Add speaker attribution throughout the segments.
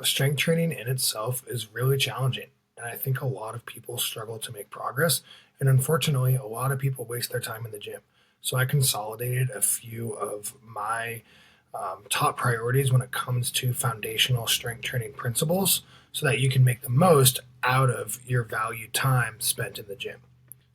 Speaker 1: Strength training in itself is really challenging. And I think a lot of people struggle to make progress. And unfortunately, a lot of people waste their time in the gym. So I consolidated a few of my top priorities when it comes to foundational strength training principles so that you can make the most out of your valued time spent in the gym.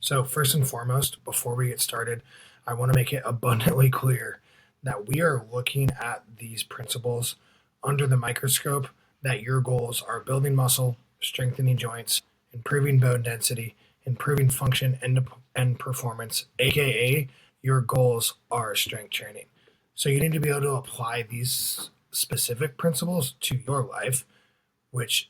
Speaker 1: So, first and foremost, before we get started, I want to make it abundantly clear that we are looking at these principles under the microscope, that your goals are building muscle, strengthening joints, improving bone density, improving function and performance, aka your goals are strength training. So you need to be able to apply these specific principles to your life, which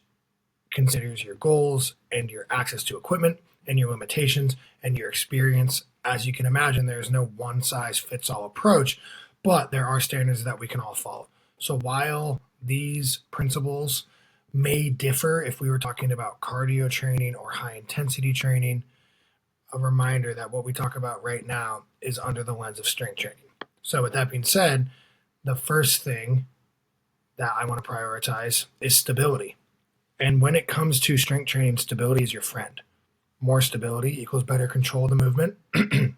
Speaker 1: considers your goals and your access to equipment and your limitations and your experience. As you can imagine, there's no one size fits all approach, but there are standards that we can all follow. So while these principles may differ if we were talking about cardio training or high intensity training, a reminder that what we talk about right now is under the lens of strength training. So with that being said, the first thing that I want to prioritize is stability. And when it comes to strength training, stability is your friend. More stability equals better control of the movement. I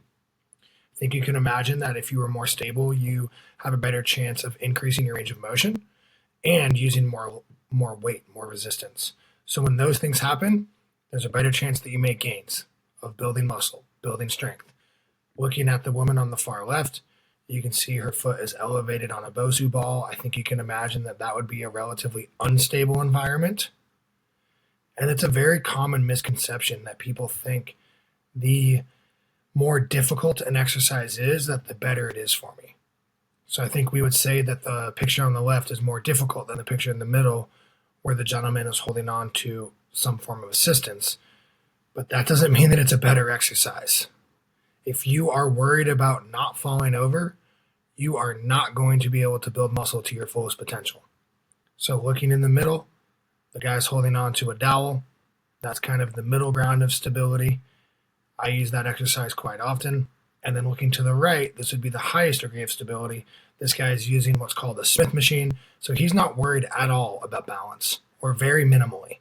Speaker 1: think you can imagine that if you were more stable, you have a better chance of increasing your range of motion and using more weight, more resistance. So when those things happen, there's a better chance that you make gains of building muscle, building strength. Looking at the woman on the far left, you can see her foot is elevated on a Bosu ball. I think you can imagine that that would be a relatively unstable environment. And it's a very common misconception that people think the more difficult an exercise is, that the better it is for me. So I think we would say that the picture on the left is more difficult than the picture in the middle, where the gentleman is holding on to some form of assistance. But that doesn't mean that it's a better exercise. If you are worried about not falling over, you are not going to be able to build muscle to your fullest potential. So looking in the middle, the guy's holding on to a dowel. That's kind of the middle ground of stability. I use that exercise quite often. And then looking to the right, this would be the highest degree of stability. This guy is using what's called a Smith machine. So he's not worried at all about balance, or very minimally.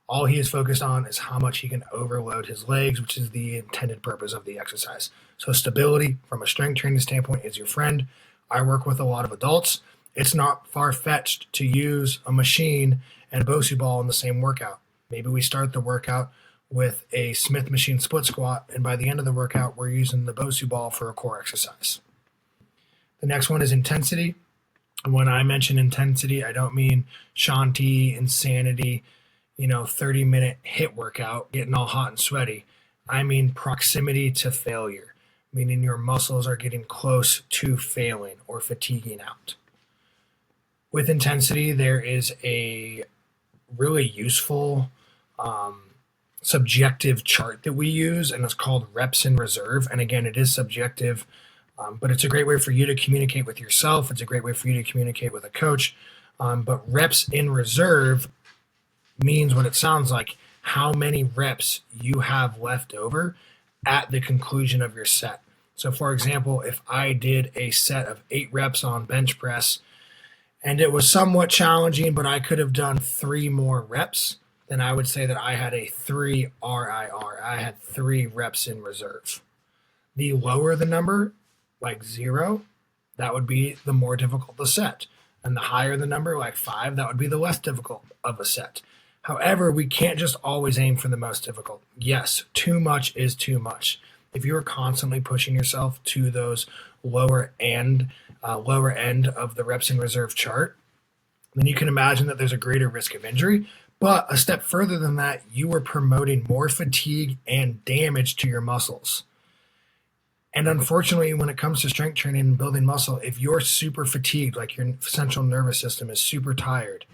Speaker 1: All he is focused on is how much he can overload his legs, which is the intended purpose of the exercise. So stability from a strength training standpoint is your friend. I work with a lot of adults. It's not far-fetched to use a machine and a Bosu ball in the same workout. Maybe we start the workout with a Smith machine split squat, and by the end of the workout, we're using the Bosu ball for a core exercise. The next one is intensity. And when I mention intensity, I don't mean Shanti, insanity, 30-minute HIIT workout, getting all hot and sweaty. I mean proximity to failure, meaning your muscles are getting close to failing or fatiguing out. With intensity, there is a really useful subjective chart that we use, and it's called reps in reserve. And again, it is subjective, but it's a great way for you to communicate with yourself. It's a great way for you to communicate with a coach. But reps in reserve means what it sounds like: how many reps you have left over at the conclusion of your set. So for example, if I did a set of 8 reps on bench press and it was somewhat challenging, but I could have done 3 more reps, then I would say that I had a 3 RIR. I had 3 reps in reserve. The lower the number, like 0, that would be the more difficult the set. And the higher the number, like 5, that would be the less difficult of a set. However, we can't just always aim for the most difficult. Yes, too much is too much. If you are constantly pushing yourself to those lower end of the reps in reserve chart, then you can imagine that there's a greater risk of injury. But a step further than that, you are promoting more fatigue and damage to your muscles. And unfortunately, when it comes to strength training and building muscle, if you're super fatigued, like your central nervous system is super tired,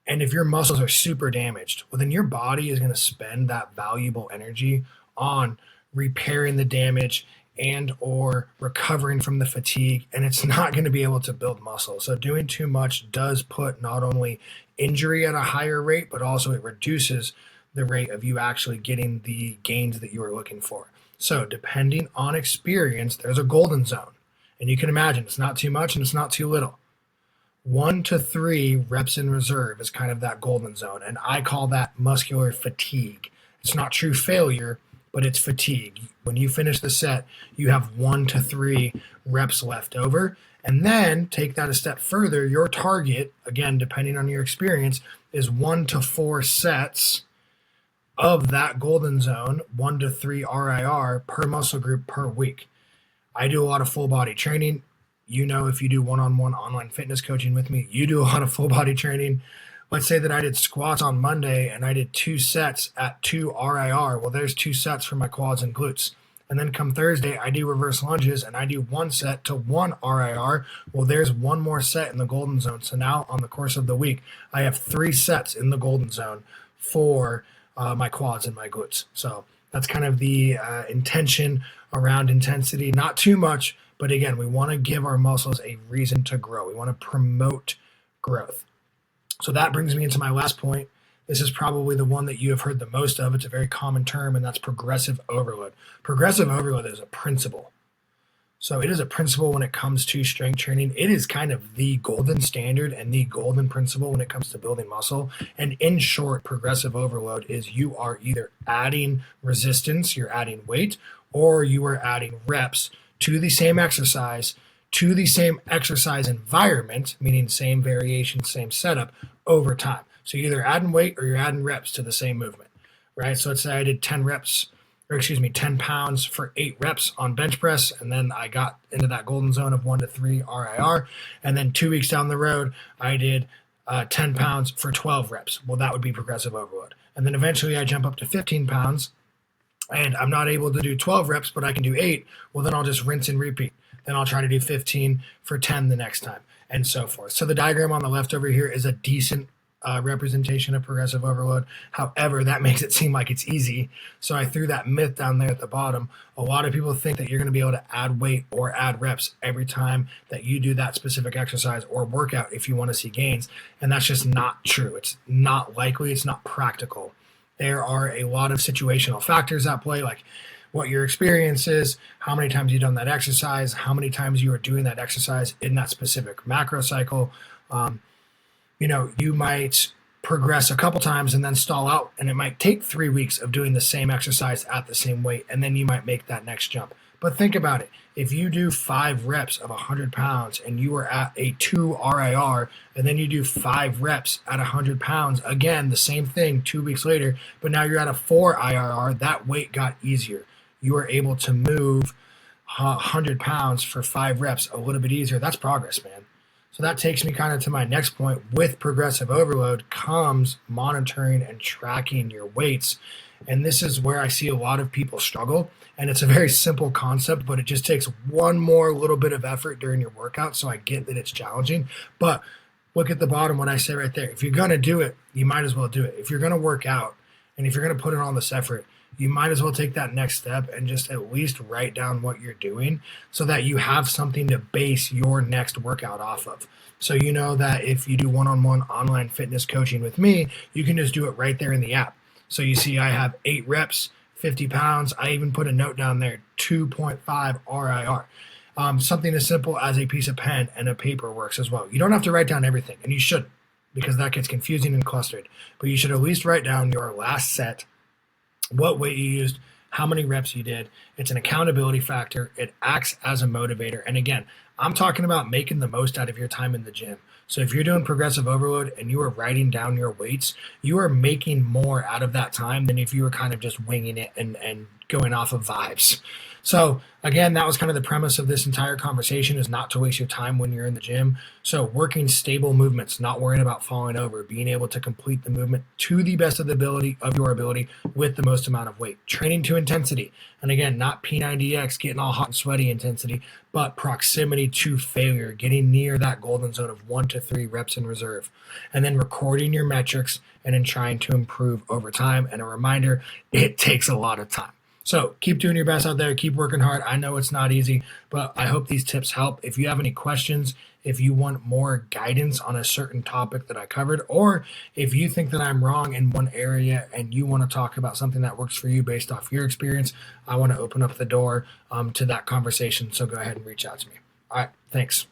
Speaker 1: and if your muscles are super damaged, well, then your body is going to spend that valuable energy on repairing the damage and or recovering from the fatigue, and it's not going to be able to build muscle. So doing too much does put not only injury at a higher rate, but also it reduces the rate of you actually getting the gains that you are looking for. So depending on experience, there's a golden zone. And you can imagine it's not too much and it's not too little. 1 to 3 reps in reserve is kind of that golden zone. And I call that muscular fatigue. It's not true failure, but it's fatigue. When you finish the set, you have 1 to 3 reps left over. And then take that a step further. Your target, again, depending on your experience, is 1 to 4 sets of that golden zone, 1 to 3 RIR per muscle group per week. I do a lot of full body training. You know, if you do one-on-one online fitness coaching with me, you do a lot of full body training. Let's say that I did squats on Monday and I did 2 sets at 2 RIR. Well, there's 2 sets for my quads and glutes. And then come Thursday, I do reverse lunges and I do 1 set to 1 RIR. Well, there's 1 more set in the golden zone. So now on the course of the week, I have 3 sets in the golden zone for my quads and my glutes. So that's kind of the intention around intensity. Not too much, but again, we want to give our muscles a reason to grow. We want to promote growth. So that brings me into my last point. This is probably the one that you have heard the most of. It's a very common term, and that's progressive overload. Progressive overload is a principle. So it is a principle when it comes to strength training. It is kind of the golden standard and the golden principle when it comes to building muscle. And in short, progressive overload is you are either adding resistance, you're adding weight, or you are adding reps to the same exercise, to the same exercise environment, meaning same variation, same setup over time. So you're either adding weight or you're adding reps to the same movement, right? So let's say I did 10 pounds for 8 reps on bench press, and then I got into that golden zone of 1 to 3 RIR. And then 2 weeks down the road, I did 10 pounds for 12 reps. Well, that would be progressive overload. And then eventually I jump up to 15 pounds and I'm not able to do 12 reps, but I can do 8. Well, then I'll just rinse and repeat. Then I'll try to do 15 for 10 the next time, and so forth. So the diagram on the left over here is a decent representation of progressive overload. However, that makes it seem like it's easy. So I threw that myth down there at the bottom. A lot of people think that you're going to be able to add weight or add reps every time that you do that specific exercise or workout if you want to see gains. And that's just not true. It's not likely. It's not practical. There are a lot of situational factors at play, like what your experience is, how many times you've done that exercise, how many times you are doing that exercise in that specific macro cycle. You might progress a couple times and then stall out, and it might take 3 weeks of doing the same exercise at the same weight, and then you might make that next jump. But think about it. If you do 5 reps of 100 pounds and you are at a 2 RIR, and then you do 5 reps at 100 pounds, again, the same thing 2 weeks later, but now you're at a 4 IRR, that weight got easier. You are able to move 100 pounds for 5 reps a little bit easier. That's progress, man. So that takes me kind of to my next point. With progressive overload comes monitoring and tracking your weights. And this is where I see a lot of people struggle. And it's a very simple concept, but it just takes one more little bit of effort during your workout. So I get that it's challenging. But look at the bottom, what I say right there. If you're going to do it, you might as well do it. If you're going to work out and if you're going to put in all this effort, you might as well take that next step and just at least write down what you're doing so that you have something to base your next workout off of. So you know that if you do one-on-one online fitness coaching with me, you can just do it right there in the app. So you see I have 8 reps, 50 pounds. I even put a note down there, 2.5 RIR. Something as simple as a piece of pen and a paper works as well. You don't have to write down everything, and you shouldn't, because that gets confusing and clustered. But you should at least write down your last set, what weight you used, how many reps you did. It's an accountability factor. It acts as a motivator. And again, I'm talking about making the most out of your time in the gym. So if you're doing progressive overload and you are writing down your weights, you are making more out of that time than if you were kind of just winging it and going off of vibes. So again, that was kind of the premise of this entire conversation, is not to waste your time when you're in the gym. So working stable movements, not worrying about falling over, being able to complete the movement to the best of your ability with the most amount of weight. Training to intensity. And again, not P90X, getting all hot and sweaty intensity, but proximity to failure, getting near that golden zone of 1 to 3 reps in reserve. And then recording your metrics and then trying to improve over time. And a reminder, it takes a lot of time. So keep doing your best out there. Keep working hard. I know it's not easy, but I hope these tips help. If you have any questions, if you want more guidance on a certain topic that I covered, or if you think that I'm wrong in one area and you want to talk about something that works for you based off your experience, I want to open up the door to that conversation. So go ahead and reach out to me. All right. Thanks.